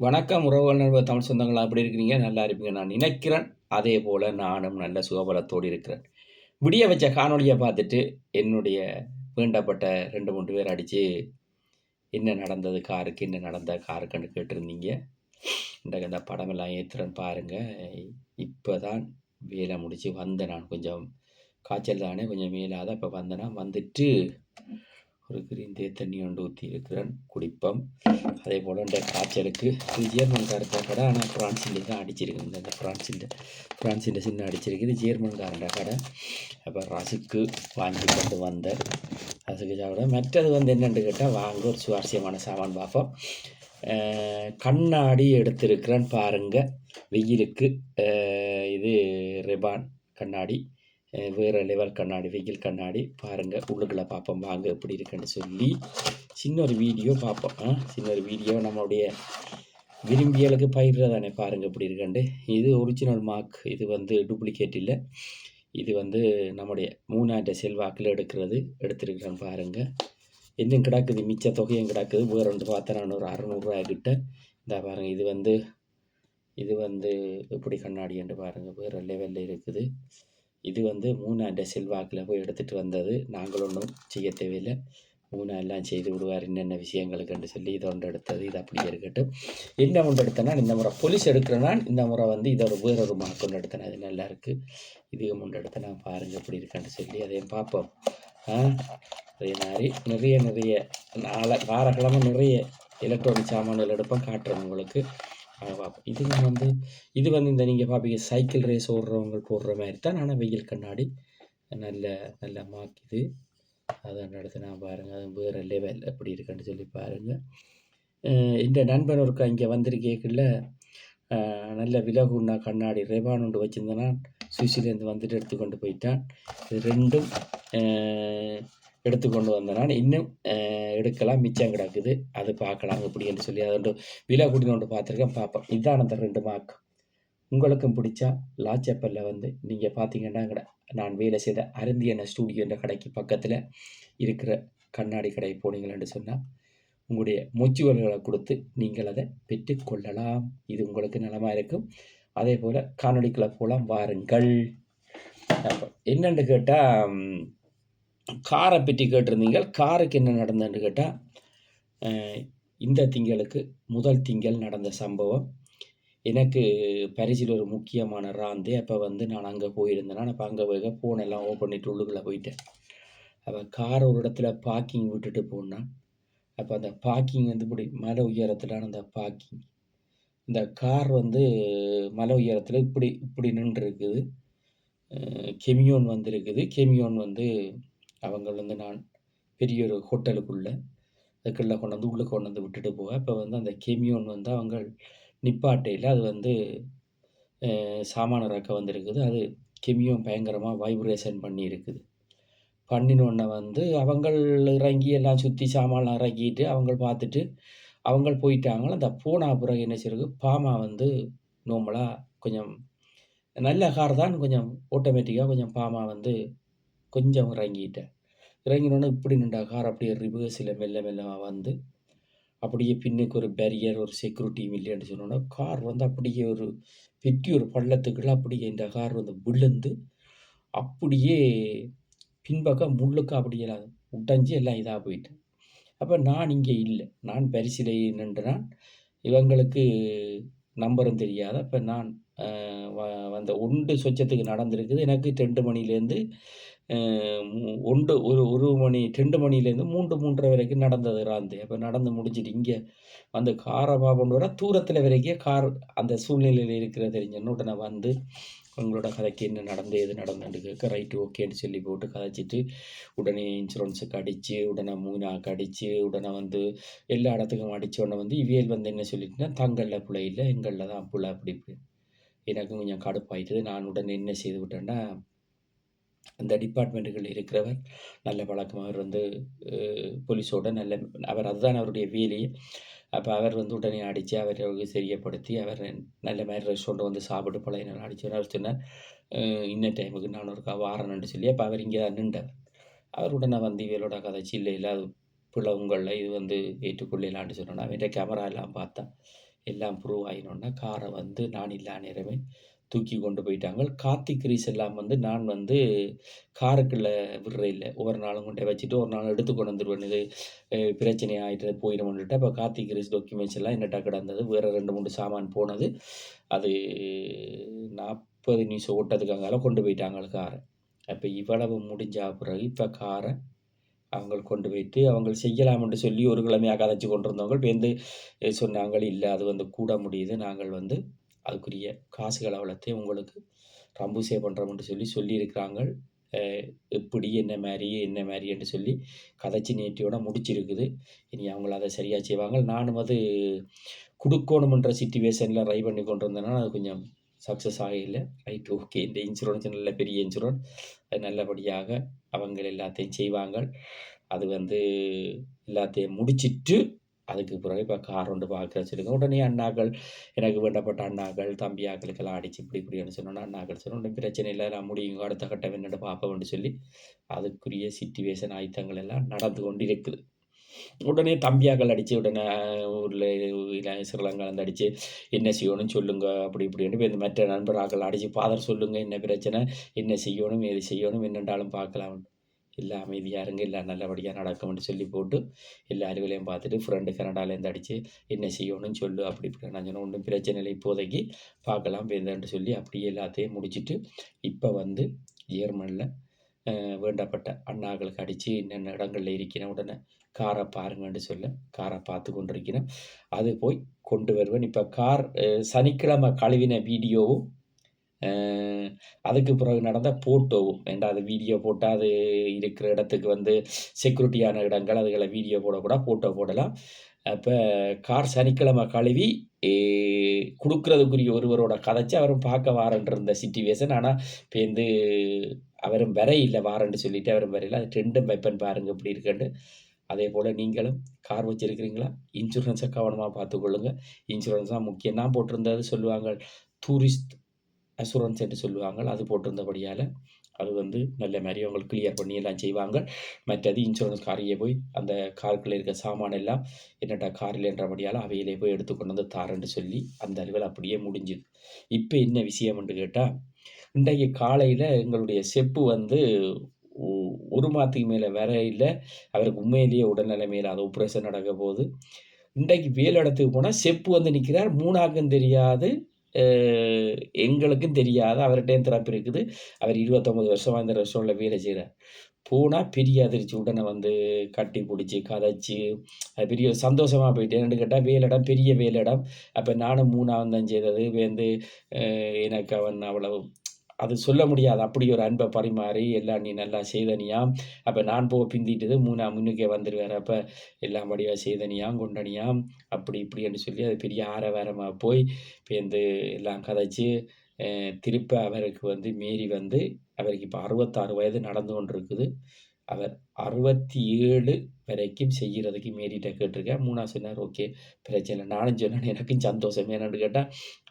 வணக்கம் உறவுகள் நண்பர் தமிழ் சொந்தங்களா எப்படி இருக்கிறீங்க? நல்லா இருப்பீங்க நான் நினைக்கிறேன். அதே போல நானும் நல்ல சுகபலத்தோடு இருக்கிறேன். விடிய வச்ச காணொளிய பார்த்துட்டு, என்னுடைய வேண்டப்பட்ட 2, 3 பேர் அடிச்சு, என்ன நடந்தது காருக்கு? என்ன நடந்த காருக்குன்னு கேட்டிருந்தீங்க. இன்றைக்கு அந்த படமெல்லாம் ஏத்துறேன் பாருங்க. இப்பதான் வேலை முடிச்சு வந்தேன் நான். கொஞ்சம் காய்ச்சல் தானே, கொஞ்சம் மேலாத. அப்ப வந்தேனா, வந்துட்டு ஒரு கிரீன் டீ தண்ணி கொண்டு ஊற்றி இருக்கிறேன் குடிப்போம். அதே போல் இந்த காய்ச்சலுக்கு இது ஜேர்மன்காரத்த கடை, ஆனால் ஃப்ரான்ஸில் தான் அடிச்சிருக்கு. இந்த ஃப்ரான்ஸில் சின்ன அடிச்சிருக்குது, ஜேர்மன்காரண்ட கடை. அப்போ ரசுக்கு வாங்கி கொண்டு வந்தேன். ரசுக்கு சாப்பிட மற்றது வந்து என்னென்னு கேட்டால், வாங்க ஒரு சுவாரஸ்யமான சாமான் பார்ப்போம். கண்ணாடி எடுத்திருக்கிறேன் பாருங்கள் வெயிலுக்கு. இது ரெபான் கண்ணாடி, வேறு லெவல் கண்ணாடி, வெயில் கண்ணாடி பாருங்கள். உள்ளுக்குள்ளே பார்ப்போம் வாங்க எப்படி இருக்குன்னு சொல்லி சின்ன ஒரு வீடியோ பார்ப்போம். சின்ன ஒரு வீடியோ நம்மளுடைய விரும்பியலுக்கு பயிர்றதானே பாருங்கள் எப்படி இருக்குண்டு. இது ஒரிஜினல் மார்க், இது வந்து டூப்ளிகேட் இல்லை. இது வந்து நம்முடைய 3000 செல்வாக்கில் எடுத்திருக்கிறேன் பாருங்கள். இன்னும் கிடக்குது, மிச்ச தொகையும் கிடக்குது. வேறு ஒன்று பார்த்தா நான் ஒரு 600 கிட்ட. இந்த பாருங்கள், இது வந்து எப்படி கண்ணாடி என்று பாருங்கள், வேறு லெவலில் இருக்குது. இது வந்து 3000 செல்வாக்கில் போய் எடுத்துகிட்டு வந்தது. நாங்கள் ஒன்றும் செய்ய தேவையில்லை, மூணா எல்லாம் செய்து விடுவார் என்னென்ன விஷயங்களுக்குன்னு சொல்லி இதை ஒன்று எடுத்தது. இது அப்படியே இருக்கட்டும். என்ன ஒன்று எடுத்தேன்னா, இந்த முறை போலீஸ் எடுக்கிறேன்னா, இந்த முறை வந்து இதை வேறொரு மார்க் ஒன்று எடுத்தேன். அது நல்லா இருக்குது. இதுக்கு ஒன்று எடுத்தேன். நான் பாருங்கள் எப்படி இருக்குன்னு சொல்லி அதையும் பார்ப்போம். அதே மாதிரி நிறைய வாரக்கிழமை நிறைய எலக்ட்ரானிக் சாமான்கள் எடுப்போம், காட்டுறேன் உங்களுக்கு. பார்ப்போம். இது வந்து இந்த நீங்கள் பார்ப்பீங்க சைக்கிள் ரேஸ் ஓடுறவங்க போடுற மாதிரி தான். ஆனால் வெயில் கண்ணாடி நல்ல மார்க் இது. அதான் அடுத்து நான் பாருங்கள், அது வேறு லெவல் எப்படி இருக்குன்னு சொல்லி பாருங்கள். இந்த நண்பன் ஒருக்கா இங்கே வந்திருக்கேக்குள்ள நல்ல விலகுன்னா கண்ணாடி ரெபான் ஒன்று வச்சுருந்தேன்னா, சுவிட்சிலேருந்து வந்துட்டு எடுத்துக்கொண்டு போயிட்டான். இது ரெண்டும் எடுத்துக்கொண்டு வந்தேன். இன்னும் எடுக்கலாம், மிச்சம் கிடக்குது. அது பார்க்கலாம் எப்படின்னு சொல்லி அதை விலை கூட்டின்னு ஒன்று பார்த்துருக்கேன், பார்ப்போம். இதுதான் அந்த 2 மார்க். உங்களுக்கும் பிடிச்சா லாச்சப்பலில் வந்து நீங்கள் பார்த்தீங்கன்னா, நான் வேலை செய்த அருந்தியன ஸ்டூடியோ என்ற கடைக்கு பக்கத்தில் இருக்கிற கண்ணாடி கடை போனீங்கள்னு சொன்னால், உங்களுடைய மொச்சுவல்களை கொடுத்து நீங்கள் அதை பெற்றுக்கொள்ளலாம். இது உங்களுக்கு நலமாக இருக்கும். அதே போல் காணொலிக்குள்ளே போகலாம் வாருங்கள். என்னென்னு கேட்டால், காரை பற்றி கேட்டிருந்தீங்க. காருக்கு என்ன நடந்ததுன்னு கேட்டால், இந்த திங்களுக்கு முதல் திங்கள் நடந்த சம்பவம். எனக்கு பரிசில் ஒரு முக்கியமான ராந்து. அப்போ வந்து நான் அங்கே போயிருந்தேன். அப்போ அங்கே போய் ஃபோனெல்லாம் ஓப்பன் பண்ணிட்டு உள்ளுக்குள்ளே போயிட்டேன். அப்போ கார் ஒரு இடத்துல பார்க்கிங் விட்டுட்டு போனான். அப்போ அந்த பார்க்கிங் வந்து இப்படி மலை உயரத்திலான அந்த பார்க்கிங். இந்த கார் வந்து மலை உயரத்தில் இப்படி நின்றுருக்குது. கெமியோன் வந்துருக்குது. கெமியோன் வந்து அவங்க வந்து நான் பெரிய ஒரு ஹோட்டலுக்குள்ளே அதுக்குள்ளே உள்ளே கொண்டு வந்து விட்டுட்டு போக, இப்போ வந்து அந்த கெமியோன் வந்து அவங்க நிப்பாட்டையில் அது வந்து சாமான இறக்க வந்திருக்குது. அது கெமியோன் பயங்கரமாக வைப்ரேஷன் பண்ணியிருக்குது. பண்ணினோடனே வந்து அவங்கள் இறங்கி எல்லாம் சுற்றி சாமான்லாம் இறக்கிட்டு அவங்க பார்த்துட்டு அவங்க போயிட்டாங்க. அந்த போன பிறகு என்ன செய்யுது, பாமா வந்து நார்மலாக கொஞ்சம் நல்ல கார் தான், கொஞ்சம் ஆட்டோமேட்டிக்காக கொஞ்சம் பாமா வந்து கொஞ்சம் இறங்கினோடனே இப்படி நின்றா கார் அப்படியே ரிவர்ஸில் மெல்லமாக வந்து அப்படியே பின்னுக்கு ஒரு பேரியர், ஒரு செக்யூரிட்டி இல்லைன்னு சொன்னோன்னா, கார் வந்து அப்படியே ஒரு பெரிய ஒரு பள்ளத்துக்குள்ள அப்படியே இந்த கார் வந்து விழுந்து அப்படியே பின்பக்கம் முள்ளுக்கு அப்படியே உடைஞ்சு எல்லாம் இதாக போயிட்டு. அப்போ நான் இங்கே இல்லை, நான் பரிசிலை நின்றுனான். இவங்களுக்கு நம்பரும் தெரியாது. அப்போ நான் அந்த ஒன்று சொச்சத்துக்கு நடந்திருக்குது. எனக்கு 2 மணிலேருந்து ஒரு மணி 2 மணிலேருந்து 3, 3:30 வரைக்கும் நடந்தது ராந்து. அப்போ நடந்து முடிச்சுட்டு இங்கே வந்து காரை கொண்டு வர தூரத்தில் வரைக்கும் கார் அந்த சூழ்நிலையில் இருக்கிற தெரிஞ்சோன்னு உடனே வந்து உங்களோட கதைக்கு என்ன நடந்து எது நடந்துன்னு கேட்க, ரைட்டு ஓகேன்னு சொல்லி போட்டு கதைச்சிட்டு உடனே இன்சூரன்ஸுக்கு அடித்து, உடனே மூணாக்கு அடித்து, உடனே வந்து எல்லா இடத்துக்கும் அடித்த உடனே வந்து இவியல் வந்து என்ன சொல்லிட்டுனா, தங்களில் பிள்ளை இல்லை, எங்களில் தான் பிள்ளை அப்படி இப்படி. எனக்கும் கொஞ்சம் கடுப்பாயிட்டுது. நான் உடனே என்ன செய்து விட்டேன்னா, அந்த டிபார்ட்மெண்ட்டுகள் இருக்கிறவர் நல்ல பழக்கம். அவர் வந்து போலீஸோட அவர் அதுதான் அவருடைய வேலையே. அப்போ அவர் வந்து உடனே அடித்து அவரை சரியப்படுத்தி அவர் நல்ல மாதிரி ரெஸ்டாரண்ட் வந்து சாப்பிட்டு பழைய நேரம் அடித்து அவர் சொன்னார், இன்ன டைமுக்கு நான் ஒருக்கா வாரணுன்னு சொல்லி. அப்போ அவர் இங்கே தான் நின்றார். அவர் உடனே வந்து இவளோட கதைச்சி இல்லை அது பிள்ளை உங்களில் இது வந்து ஏற்றுக்கொள்ளலான்னு சொன்னோன்னா, அவர்கிட்ட கேமரா எல்லாம் பார்த்தா எல்லாம் ப்ரூவ் ஆயினோன்னே காரை வந்து நான் இல்லா நேரமே தூக்கி கொண்டு போயிட்டாங்க. கார்த்திக் கிரீஸ் எல்லாம் வந்து நான் வந்து காருக்குள்ள விடுற இல்ல. ஒவ்வொரு நாளும் கொண்டோய் வச்சுட்டு, ஒரு நாள் எடுத்து கொண்டு வந்துருவேன். இது பிரச்சனை ஆயிட்டு போயிரும்ன்னுட்டு, அப்ப கார்த்திக் கிரீஸ் டாக்குமெண்ட்ஸ் எல்லாம் என்னட்ட கிடந்தது. வேற 2, 3 சாமான் போனது. அது 40 நிமிஷம் ஓட்டதுக்கு கொண்டு போயிட்டாங்க கார. அப்ப இவ்வளவு முடிஞ்ச பிறகு, இப்ப கார அவங்க கொண்டு போயிட்டு, அவங்க செய்யலாம்ன்னு சொல்லி ஒரு கிழமையா கதைச்சு கொண்டிருந்தவங்க பேருந்து சொன்னாங்க, "இல்ல அது வந்து கூட முடியுது. நாங்கள் வந்து அதுக்குரிய காசுகள் அவ்வளத்தையும் உங்களுக்கு ரம்பூசே பண்றோம்ன்னு" சொல்லியிருக்கிறாங்க. அ எப்படி, என்ன மாரி என்று சொல்லி கதைச்சு நேத்தியோட முடிச்சிருக்குது. இனி அவங்கள அத சரியா செய்வாங்க. நானும் அது குடுக்கோணும்ன்ற சிட்யூவேஷன்ல ட்ரை பண்ணி கொண்டிருந்தேன்னா, அது கொஞ்சம் சக்சஸ் ஆகல. Right, okay. இந்த இன்சூரன்ஸ் நல்ல பெரிய இன்சூரன்ஸ். அது நல்லபடியாக அவங்க எல்லாத்தையும் செய்வாங்க. அது வந்து எல்லாத்தையும் முடிச்சிட்டு, அதுக்கு பிறகு இப்ப கார் ஒன்று பார்க்க சொல்லிருக்கேன். உடனே அண்ணாக்கள், எனக்கு வேண்டப்பட்ட அண்ணாக்கள், தம்பி ஆக்களுக்கெல்லாம் அடிச்சு இப்படி இப்படின்னு சொன்னோனே, அண்ணாக்கள் சொன்ன, "ஒண்ணும் பிரச்சனை இல்ல. நான் முடியுங்க. அடுத்த கட்டம் என்னன்னு பார்ப்போம்ன்னு" சொல்லி, அதுக்குரிய சிட்யூவேஷன் ஆயத்தங்கள் எல்லாம் நடந்து கொண்டிருக்குது. உடனே தம்பியாக்கள் அடிச்சு, உடனே ஊர்ல ஸ்ரீலங்காலேருந்து அடிச்சு, "என்ன செய்யணும்னு சொல்லுங்க" அப்படி இப்படின்னு இப்ப இந்த மற்ற நண்பராக்கள் அடிச்சு, "ஃபாதர் சொல்லுங்க, என்ன பிரச்சனை? என்ன செய்யணும்? ஏது செய்யணும்? என்னென்றாலும் பார்க்கலாம்." எல்லாம் அமைதியா இருங்க. எல்லாம் நல்லபடியா நடக்கும்ன்னு சொல்லி போட்டு, எல்லா அலுவலையும் பார்த்துட்டு, ஃப்ரெண்டு கனடாலேருந்து அடிச்சு, "என்ன செய்யணும்னு சொல்லு" அப்படி இப்படின்னு நான் சொன்னேன். "ஒண்ணும் பிரச்சனை இல்லை. இப்போதைக்கு பார்க்கலாம் பேருந்துன்ட்டு" சொல்லி அப்படியே எல்லாத்தையும் முடிச்சுட்டு, இப்ப வந்து ஜெர்மன்ல வேண்டப்பட்ட அண்ணாக்களுக்கு அடிச்சு, என்னென்ன இடங்கள்ல இருக்கிறேன், உடனே கார பாருங்கன்னு சொல்ல, கார பார்த்து கொண்டிருக்கிறேன். அது போய் கொண்டு வருவேன். இப்ப கார் சனிக்கிழமை கழுவின வீடியோவும், அ அதுக்கு பிறகு நடந்த ஃபோட்டோவும். ஏன்டா அது வீடியோ போட்டா, அது இருக்கிற இடத்துக்கு வந்து செக்யூரிட்டியான இடங்கள், அதுகள வீடியோ போடக்கூடாது, ஃபோட்டோ போடலாம். அப்ப கார் சனிக்கிழமை கழுவி குடுக்குறதுக்குரிய ஒருவரோட கதைச்சு, அவரும் பார்க்க வாரேன்ட்டு இருந்த சிட்யூவேஷன். ஆனா, பேருந்து அவரும் இல்ல, வாரேன்ட்டு சொல்லிட்டு அவரும் வரல. அது 2ம் வைப்பேன் பாருங்க எப்படி இருக்குன்னு. அதேபோல நீங்களும் கார் வச்சிருக்கிறீங்களா? இன்சூரன்ஸ கவனமா பார்த்துக்கொள்ளுங்க. இன்சூரன்ஸ் தான் முக்கியம். நான் போட்டிருந்தது சொல்லுவாங்க, டூரிஸ்ட் அஷூரன்ஸ் என்று சொல்லுவாங்க. அது போட்டிருந்தபடியால, அது வந்து நல்ல மாரி அவங்களுக்கு கிளியர் பண்ணி எல்லாம் செய்வாங்க. மற்றது இன்சூரன்ஸ் காரியே போய் அந்த காருக்குள்ள இருக்க சாமான் எல்லாம் என்னட்ட கார் இல்லன்றபடியால அவையிலே போய் எடுத்து கொண்டு வந்து தாரேன்ட்டு சொல்லி, அந்த அலுவல் அப்படியே முடிஞ்சுது. இப்ப என்ன விஷயம்ன்னு கேட்டா, இன்றைக்கு காலையில எங்களுடைய செப்பு வந்து ஒ 1 மாதத்துக்கு மேல வரையில, அவருக்கு உண்மையிலேயே உடல்நிலைமையில அது ஆப்ரேஷன் நடக்க போது. இன்றைக்கு வேலை இடத்துக்கு போனா செப்பு வந்து நிக்கிறார். 3ஆக்கும் தெரியாது. அ எங்களுக்கும் தெரியாது. அவர்ட்டயும் திறப்பு இருக்குது. அவர் 29 வருஷமா இந்த ரெஸ்டாரண்ட்ல வேலை செய்றார். போனா பெரிய அதிர்ச்சி. உடனே வந்து கட்டி புடிச்சு, கதைச்சு, அது பெரிய ஒரு சந்தோஷமா போயிட்டு. என்னன்னு கேட்டா, வேலையிடம் பெரிய வேலையிடம். அப்ப நானும் 3ஆவும் தான் செய்தது. வந்து எனக்கு அவன் அவ்வளவு அது சொல்ல முடியாது. அப்படி ஒரு அன்ப பரிமாறி, எல்லாம் "நீ நல்லா செய்தனியாம்." அப்ப நான் போக பிந்திட்டுது. 3ஆ முன்னுக்கே வந்துருவாரு. அப்ப எல்லாம் வடிவா செய்தனியாம், கொண்டனியாம், அப்படி இப்படின்னு சொல்லி அது பெரிய ஆரவாரமா போய் பேருந்து எல்லாம் கதைச்சு, திருப்ப அவருக்கு வந்து மீறி வந்து அவருக்கு இப்ப 66 வயது நடந்து கொண்டிருக்குது. அவர் 67 வரைக்கும் செய்யறதுக்கு மீறிட்ட கேட்டிருக்கேன். 3ஆ சொன்னாரு, "ஓகே, பிரச்சனை இல்ல." நானும் சொன்னேன், எனக்கும் சந்தோஷம். என்னன்னு கேட்டா,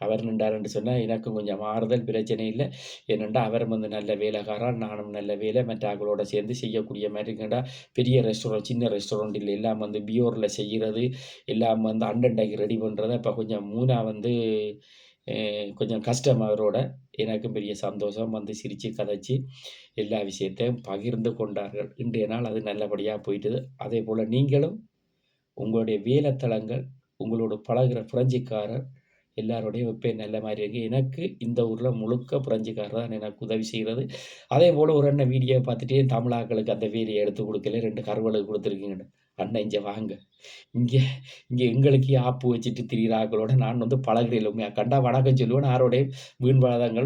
அவர் நின்றாருன்னு சொன்னா எனக்கும் கொஞ்சம் ஆறுதல், பிரச்சனை இல்ல. ஏனென்றா அவரும் வந்து நல்ல வேலைக்காரர், நானும் நல்ல வேலை, மற்ற ஆட்களோட சேர்ந்து செய்யக்கூடிய மாரி இருக்குன்டா, பெரிய ரெஸ்டாரண்ட், சின்ன ரெஸ்டாரண்ட் இல்ல. எல்லாம் வந்து பியூர்ல செய்யறது, எல்லாம் வந்து அண்டன்டைக்கு ரெடி பண்றது. அப்ப கொஞ்சம் 3ஆ வந்து கொஞ்சம் கஷ்டம் அவரோட. எனக்கும் பெரிய சந்தோஷம். வந்து சிரிச்சு, கதைச்சு எல்லா விஷயத்தையும் பகிர்ந்து கொண்டார்கள். இன்றைய நாள் அது நல்லபடியா போயிட்டுது. அதேபோல நீங்களும் உங்களுடைய வேலைத்தலங்கள், உங்களோட பழகுற புரட்சிக்காரர் எல்லாரோடையும் எப்பயும் நல்ல மாரி இருக்கு. எனக்கு இந்த ஊர்ல முழுக்க புரட்சிக்காரர் தான் எனக்கு உதவி செய்றது. அதேபோல ஒரு அண்ணன் வீடியோ பார்த்துட்டு தமிழ் ஆட்களுக்கு அந்த வேலைய எடுத்து குடுக்கல. 2 கருவாடு குடுத்துருக்கீங்கன்னு. "அண்ணன் இங்க வாங்க." இங்க இங்க எங்களுக்கே ஆப்பு வச்சுட்டு திரியிற ஆட்களோட நான் வந்து பழகுறதில்ல. உண்மையா கண்டா வணக்கம் சொல்லுவேன். யாரோடையும் வீண்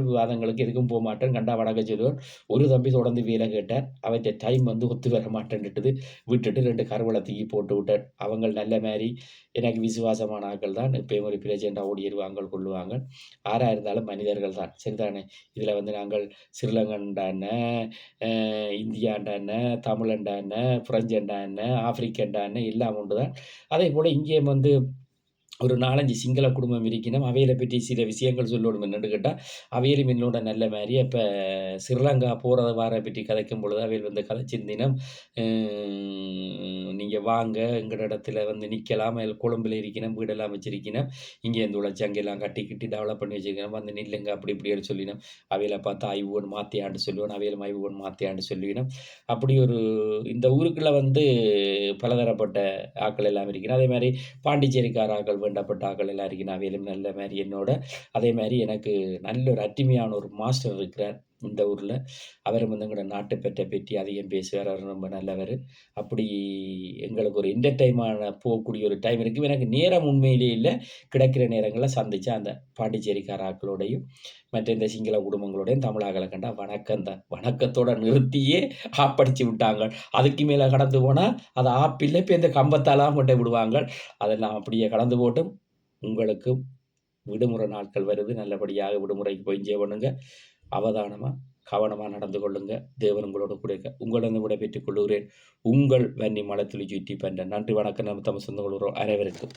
விவாதங்களுக்கு எதுக்கும் போமாட்டேன். கண்டா வணக்கம் சொல்லுவேன். ஒரு தம்பி தொடர்ந்து வேலை கேட்டார். அவர்ட்ட டைம் வந்து ஒத்து வர மாட்டேன்னுட்டுது. விட்டுட்டு 2 கருவல தூக்கி போட்டு விட்டார். அவங்க நல்ல மாரி எனக்கு விசுவாசமான ஆட்கள் தான். எப்பயும் ஒரு பிரச்சனைனா ஓடிருவாங்க, கொள்ளுவாங்க. ஆரா இருந்தாலும் மனிதர்கள் தான். சரிதானே? இதுல வந்து நாங்கள் ஸ்ரீலங்கன்டா என்ன, அ இந்தியான்டா என்ன, தமிழன்டா என்ன, பிரெஞ்சன்டா என்ன, ஆப்பிரிக்கன்டா என்ன எல்லாம் உண்டு தான். அதேபோல இங்கேயும் வந்து ஒரு 4, 5 சிங்கள குடும்பம் இருக்கினம். அவைகள பற்றி சில விஷயங்கள் சொல்லணும் என்னன்னு கேட்டா, அவையலும் என்னோட நல்ல மாரி அப்ப ஸ்ரீலங்கா போறத வார பற்றி கதைக்கும் பொழுது அவைகள் வந்து கதைச்சிருந்தினம். "நீங்க வாங்க எங்கட இடத்துல வந்து நிக்கலாம். கொழும்புல இருக்கினம். வீடெல்லாம் வச்சிருக்கினம். இங்கேருந்து உழைச்சு அங்கெல்லாம் கட்டிக்கிட்டி டெவலப் பண்ணி வச்சிருக்கிறோம். வந்து நில்லுங்க" அப்படி இப்படின்னு சொல்லினோம். அவைகள பார்த்தா ஐவோன்னு மாத்தியான்னு சொல்லுவேன். அவைகளும் ஐவோன்னு மாத்தியான்னு சொல்லினோம். அப்படி ஒரு இந்த ஊருக்குள்ள வந்து பலதரப்பட்ட ஆட்கள் எல்லாம் இருக்கிறோம். அதே மாரி பாண்டிச்சேரிக்கார ஆக்கள், வேண்டப்பட்ட ஆக்கள் எல்லாம் இருக்கிறான். அவைகளும் நல்ல மாரி என்னோட. அதே மாரி எனக்கு நல்ல ஒரு அருமையான ஒரு மாஸ்டர் இருக்கிறார் இந்த ஊர்ல. அவரும் வந்து எங்களோட நாட்டுப்பற்ற பற்றி அதிகம் பேசுவார். அவர் ரொம்ப நல்லவரு. அப்படி எங்களுக்கு ஒரு என்டர்டெயின்மென்ட் போகக்கூடிய ஒரு டைம் இருக்கு. எனக்கு நேரம் உண்மையிலேயே இல்ல. கிடைக்கிற நேரங்கள்ல சந்திச்சா அந்த பாண்டிச்சேரிக்கார ஆக்களோடையும், மற்ற இந்த சிங்கள குடும்பங்களோடையும் தமிழ் ஆக்கள கண்டா வணக்கம் தான். வணக்கத்தோட நிறுத்தியே ஆப்படிச்சு விட்டாங்க. அதுக்கு மேல கடந்து போனா, அது ஆப் இல்ல. இப்ப இந்த கம்பத்தாலாம் கொண்டே விடுவாங்க. அதெல்லாம் அப்படியே கடந்து போட்டும். உங்களுக்கும் விடுமுறை நாட்கள் வருது. நல்லபடியாக விடுமுறைக்கு போய் என்ஜாய் பண்ணுங்க. அவதானமா, கவனமா நடந்து கொள்ளுங்க. தேவன் உங்களோடு கூட இருக்க. உங்களிடம் விடைபெற்றுக் கொள்கிறேன். உங்கள் வன்னி மலத்துளி ஜி.டி. பண்டன். நன்றி, வணக்கம். நம்ம தமிழ் சொந்தங்கள் அனைவருக்கும்.